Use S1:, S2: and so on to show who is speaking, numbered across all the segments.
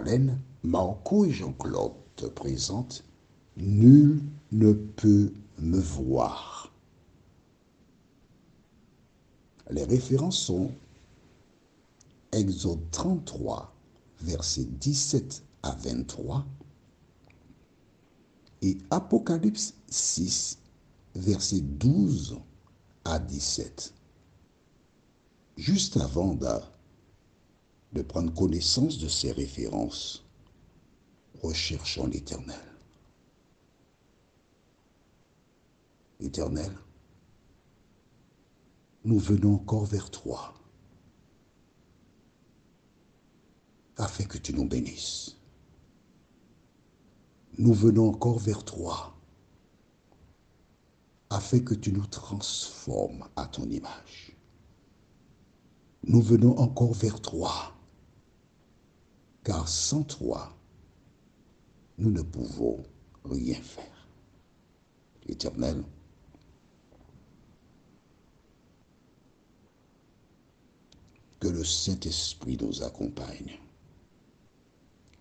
S1: Marlène, Marco et Jean-Claude te présentent Nul ne peut me voir. Les références sont Exode 33, versets 17 à 23 et Apocalypse 6, versets 12 à 17. Juste avant de prendre connaissance de ces références, recherchons l'Éternel. Éternel, nous venons encore vers toi, afin que tu nous bénisses. Nous venons encore vers toi, afin que tu nous transformes à ton image. Nous venons encore vers toi, car sans toi, nous ne pouvons rien faire. Éternel, que le Saint-Esprit nous accompagne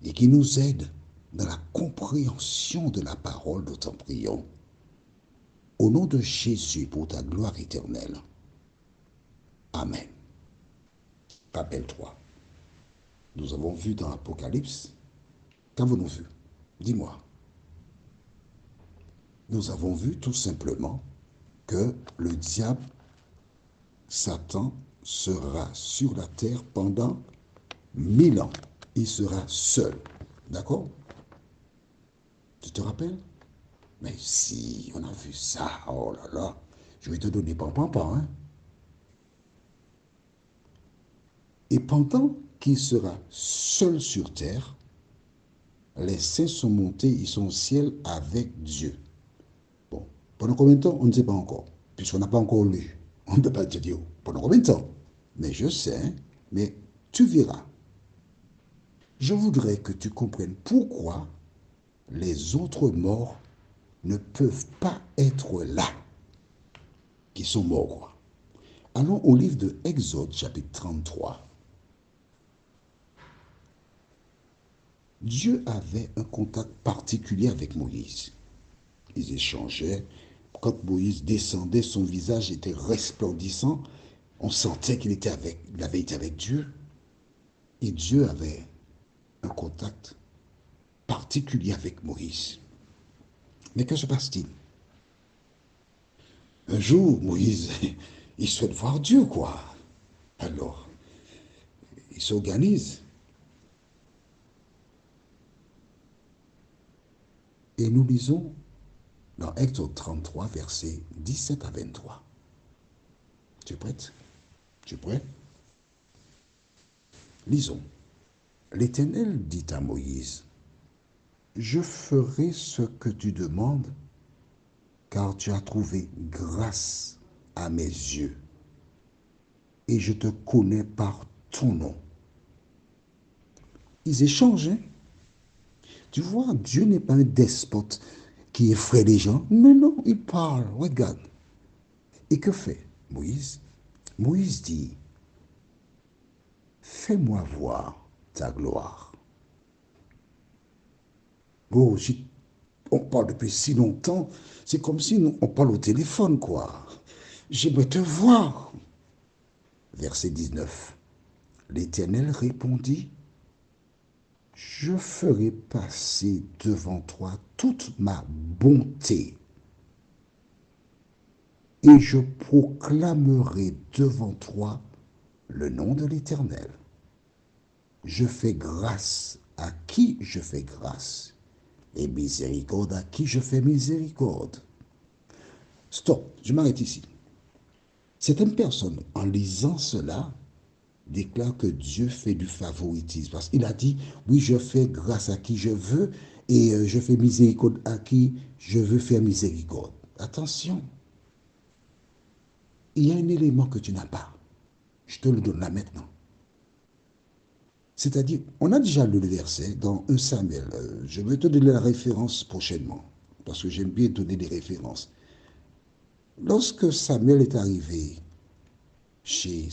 S1: et qui nous aide dans la compréhension de la parole, nous t'en prions. Au nom de Jésus, pour ta gloire éternelle. Amen. Rappelle-toi, nous avons vu dans l'Apocalypse, qu'avons-nous vu? Dis-moi. Nous avons vu tout simplement que le diable, Satan, sera sur la terre pendant 1000 ans. Il sera seul. D'accord? Tu te rappelles? Mais si, on a vu ça, oh là là, je vais te donner pam. Hein? Et pendant qu'il sera seul sur terre, les saints sont montés, ils sont au ciel avec Dieu. Bon, pendant combien de temps? On ne sait pas encore, puisqu'on n'a pas encore lu. On ne peut pas te dire pendant combien de temps. Mais je sais, hein, mais tu verras. Je voudrais que tu comprennes pourquoi les autres morts ne peuvent pas être là, qui sont morts, quoi. Allons au livre de Exode, chapitre 33. Dieu avait un contact particulier avec Moïse. Ils échangeaient. Quand Moïse descendait, son visage était resplendissant. On sentait qu'il avait été avec Dieu. Et Dieu avait un contact particulier avec Moïse. Mais que se passe-t-il? Un jour, Moïse, il souhaite voir Dieu, quoi. Alors, il s'organise. Et nous lisons dans Exode 33, versets 17 à 23. Tu es prête? Tu es prêt? Lisons. L'Éternel dit à Moïse, « Je ferai ce que tu demandes, car tu as trouvé grâce à mes yeux, et je te connais par ton nom. » Ils échangent, hein? Tu vois, Dieu n'est pas un despote qui effraie les gens. Mais non, il parle, regarde. Et que fait Moïse? Moïse dit, fais-moi voir ta gloire. Oh, on parle depuis si longtemps, c'est comme si on parle au téléphone, quoi. J'aimerais te voir. Verset 19. L'Éternel répondit, je ferai passer devant toi toute ma bonté et je proclamerai devant toi le nom de l'Éternel. Je fais grâce à qui je fais grâce et miséricorde à qui je fais miséricorde. Stop, je m'arrête ici. Certaines personnes, en lisant cela, déclarent que Dieu fait du favoritisme. Parce qu'il a dit, oui, je fais grâce à qui je veux et je fais miséricorde à qui je veux faire miséricorde. Attention, il y a un élément que tu n'as pas. Je te le donne là maintenant. C'est-à-dire, on a déjà lu le verset dans 1 Samuel. Je vais te donner la référence prochainement, parce que j'aime bien donner des références. Lorsque Samuel est arrivé chez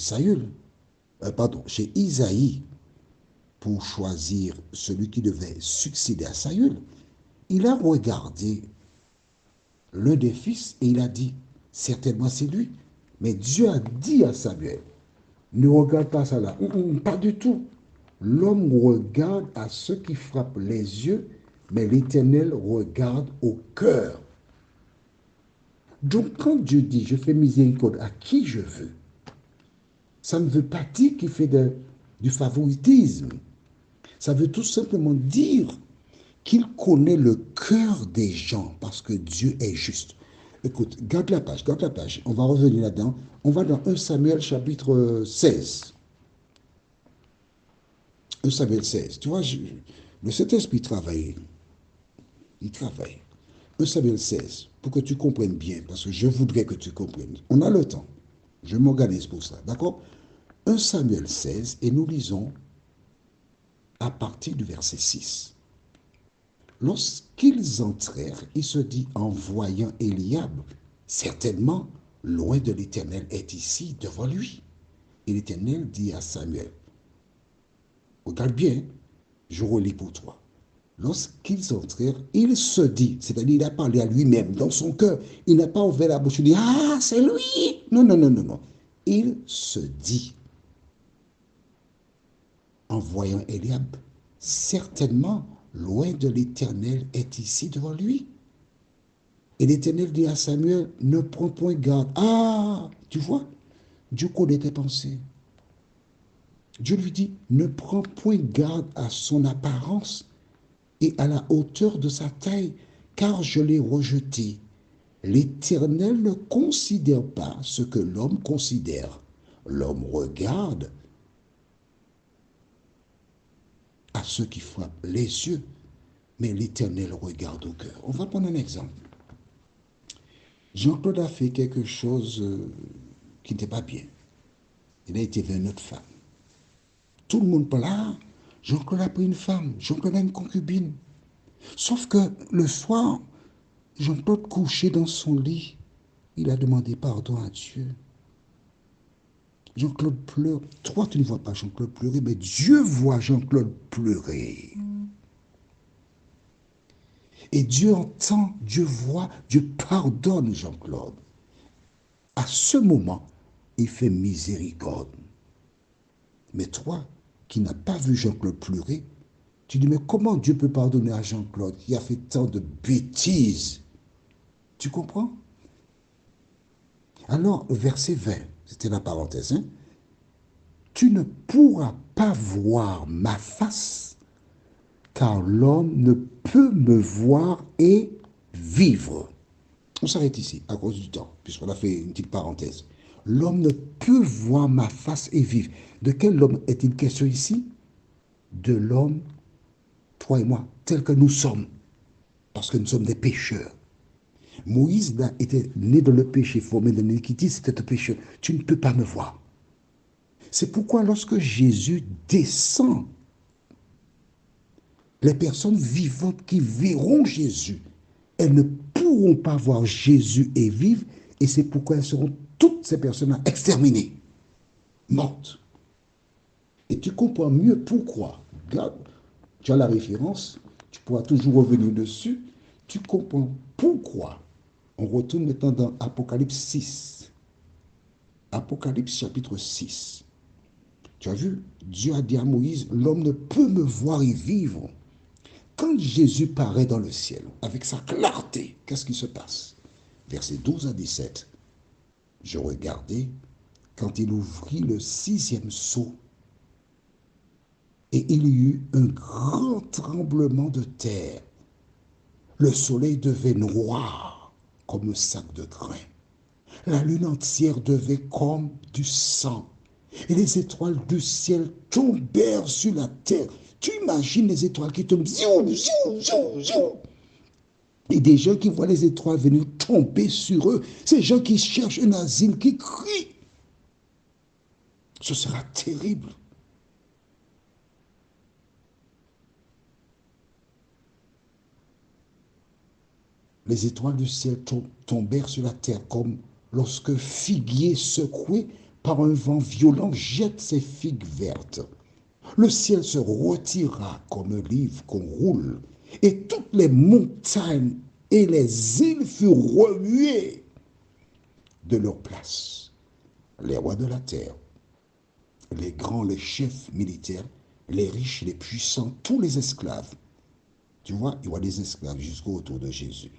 S1: chez Isaïe, pour choisir celui qui devait succéder à Saül, il a regardé l'un des fils et il a dit, certainement c'est lui. Mais Dieu a dit à Samuel, ne regarde pas ça là. Pas du tout. L'homme regarde à ceux qui frappent les yeux, mais l'Éternel regarde au cœur. Donc quand Dieu dit, je fais miséricorde à qui je veux, ça ne veut pas dire qu'il fait du favoritisme. Ça veut tout simplement dire qu'il connaît le cœur des gens parce que Dieu est juste. Écoute, garde la page, garde la page. On va revenir là-dedans. On va dans 1 Samuel chapitre 16. 1 Samuel 16. Tu vois, le Saint-Esprit travaille. Il travaille. 1 Samuel 16, pour que tu comprennes bien, parce que je voudrais que tu comprennes. On a le temps. Je m'organise pour ça. D'accord? 1 Samuel 16, et nous lisons à partir du verset 6. Lorsqu'ils entrèrent, il se dit en voyant Eliab, certainement, loin de l'Éternel est ici devant lui. Et l'Éternel dit à Samuel, regarde bien, je relis pour toi. Lorsqu'ils entrèrent, il se dit, c'est-à-dire il a parlé à lui-même dans son cœur, il n'a pas ouvert la bouche, il dit, ah, c'est lui. Non, non, non, non, non. Il se dit, en voyant Eliab, certainement, loin de l'Éternel est ici devant lui. Et l'Éternel dit à Samuel, ne prends point garde. Ah, tu vois, Dieu connaît tes pensées. Dieu lui dit, ne prends point garde à son apparence et à la hauteur de sa taille, car je l'ai rejeté. L'Éternel ne considère pas ce que l'homme considère. L'homme regarde à ceux qui frappent les yeux, mais l'Éternel regarde au cœur. On va prendre un exemple. Jean-Claude a fait quelque chose qui n'était pas bien. Il a été vers une autre femme. Tout le monde parle là. Jean-Claude a pris une femme. Jean-Claude a une concubine. Sauf que le soir, Jean-Claude couché dans son lit, il a demandé pardon à Dieu. Jean-Claude pleure. Toi, tu ne vois pas Jean-Claude pleurer, mais Dieu voit Jean-Claude pleurer. Et Dieu entend, Dieu voit, Dieu pardonne Jean-Claude. À ce moment, il fait miséricorde. Mais toi, qui n'as pas vu Jean-Claude pleurer, tu dis, mais comment Dieu peut pardonner à Jean-Claude qui a fait tant de bêtises? Tu comprends? Alors, verset 20, c'était la parenthèse, hein? Tu ne pourras pas voir ma face, car l'homme ne peut me voir et vivre. On s'arrête ici, à cause du temps, puisqu'on a fait une petite parenthèse. L'homme ne peut voir ma face et vivre. De quel homme est-il question ici? De l'homme, toi et moi, tel que nous sommes, parce que nous sommes des pécheurs. Moïse là, était né dans le péché, formé dans l'iniquité, c'était un pécheur. Tu ne peux pas me voir. C'est pourquoi lorsque Jésus descend, les personnes vivantes qui verront Jésus, elles ne pourront pas voir Jésus et vivre, et c'est pourquoi elles seront toutes ces personnes exterminées, mortes. Et tu comprends mieux pourquoi. Regarde, tu as la référence, tu pourras toujours revenir dessus. Tu comprends pourquoi. On retourne maintenant dans Apocalypse 6. Apocalypse chapitre 6. Tu as vu, Dieu a dit à Moïse, l'homme ne peut me voir et vivre. Quand Jésus paraît dans le ciel, avec sa clarté, qu'est-ce qui se passe? Versets 12 à 17. Je regardais quand il ouvrit le 6e sceau, et il y eut un grand tremblement de terre. Le soleil devait noir comme un sac de grains. La lune entière devait comme du sang. Et les étoiles du ciel tombèrent sur la terre. Tu imagines les étoiles qui tombent, ziou, ziou, ziou, ziou. Et des gens qui voient les étoiles venir tomber sur eux. Ces gens qui cherchent un asile, qui crient. Ce sera terrible. Les étoiles du ciel tombèrent sur la terre comme lorsque figuier secoué par un vent violent jette ses figues vertes. Le ciel se retira comme un livre qu'on roule, et toutes les montagnes et les îles furent remuées de leur place. Les rois de la terre, les grands, les chefs militaires, les riches, les puissants, tous les esclaves. Tu vois, il y a des esclaves jusqu'au retour de Jésus.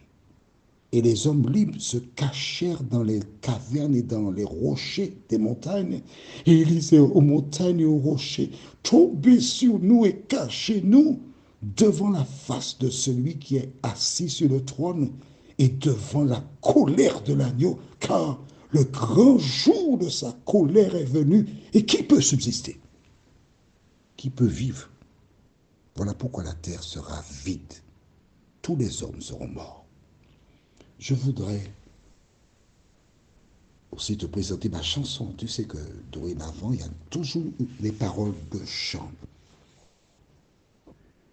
S1: Et les hommes libres se cachèrent dans les cavernes et dans les rochers des montagnes. Et ils disaient aux montagnes et aux rochers, tombez sur nous et cachez-nous devant la face de celui qui est assis sur le trône et devant la colère de l'agneau, car le grand jour de sa colère est venu. Et qui peut subsister? Qui peut vivre? Voilà pourquoi la terre sera vide. Tous les hommes seront morts. Je voudrais aussi te présenter ma chanson. Tu sais que dorénavant, il y a toujours des paroles de chant.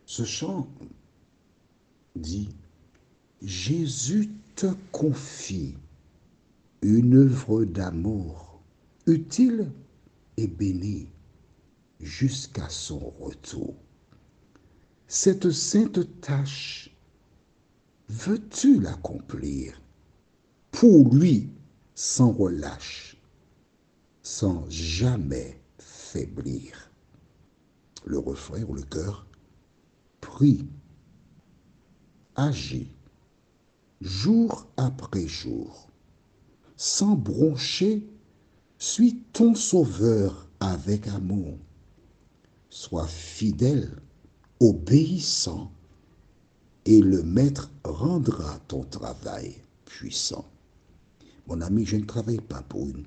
S1: Ce chant dit, Jésus te confie une œuvre d'amour utile et bénie jusqu'à son retour. Cette sainte tâche, veux-tu l'accomplir pour lui sans relâche, sans jamais faiblir? Le refrain ou le chœur, prie, agis, jour après jour, sans broncher, suis ton sauveur avec amour. Sois fidèle, obéissant, et le maître rendra ton travail puissant. Mon ami, je ne travaille pas pour une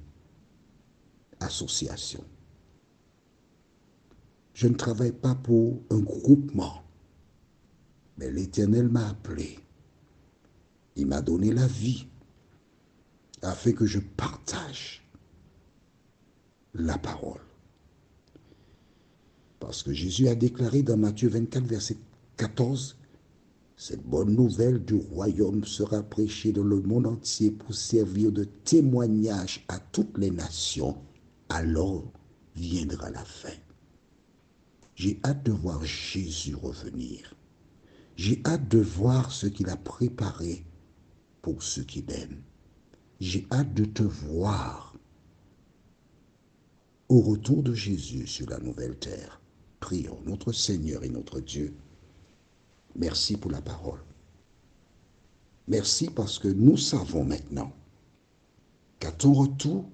S1: association. Je ne travaille pas pour un groupement. Mais l'Éternel m'a appelé. Il m'a donné la vie afin que je partage la parole. Parce que Jésus a déclaré dans Matthieu 24, verset 14, cette bonne nouvelle du royaume sera prêchée dans le monde entier pour servir de témoignage à toutes les nations. Alors viendra la fin. J'ai hâte de voir Jésus revenir. J'ai hâte de voir ce qu'il a préparé pour ceux qui l'aiment. J'ai hâte de te voir au retour de Jésus sur la nouvelle terre. Prions notre Seigneur et notre Dieu. Merci pour la parole. Merci parce que nous savons maintenant qu'à ton retour,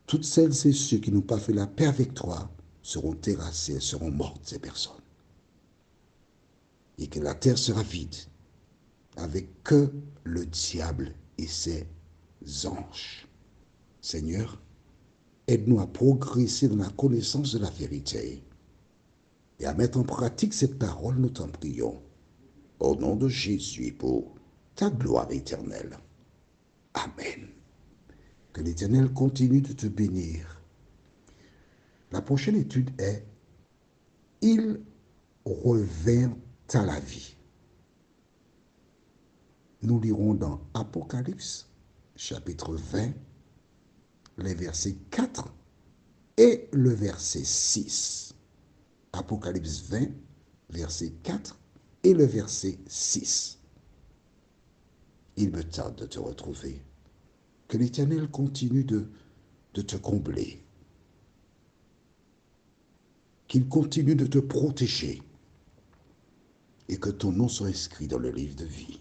S1: toutes celles et ceux qui n'ont pas fait la paix avec toi seront terrassés, seront mortes, ces personnes. Et que la terre sera vide avec que le diable et ses anges. Seigneur, aide-nous à progresser dans la connaissance de la vérité et à mettre en pratique cette parole, nous t'en prions. Au nom de Jésus, pour ta gloire éternelle. Amen. Que l'Éternel continue de te bénir. La prochaine étude est « Il revint à la vie ». Nous lirons dans Apocalypse, chapitre 20, les versets 4 et le verset 6. Apocalypse 20, verset 4 et le verset 6. Il me tarde de te retrouver. Que l'Éternel continue de te combler. Qu'il continue de te protéger. Et que ton nom soit inscrit dans le livre de vie.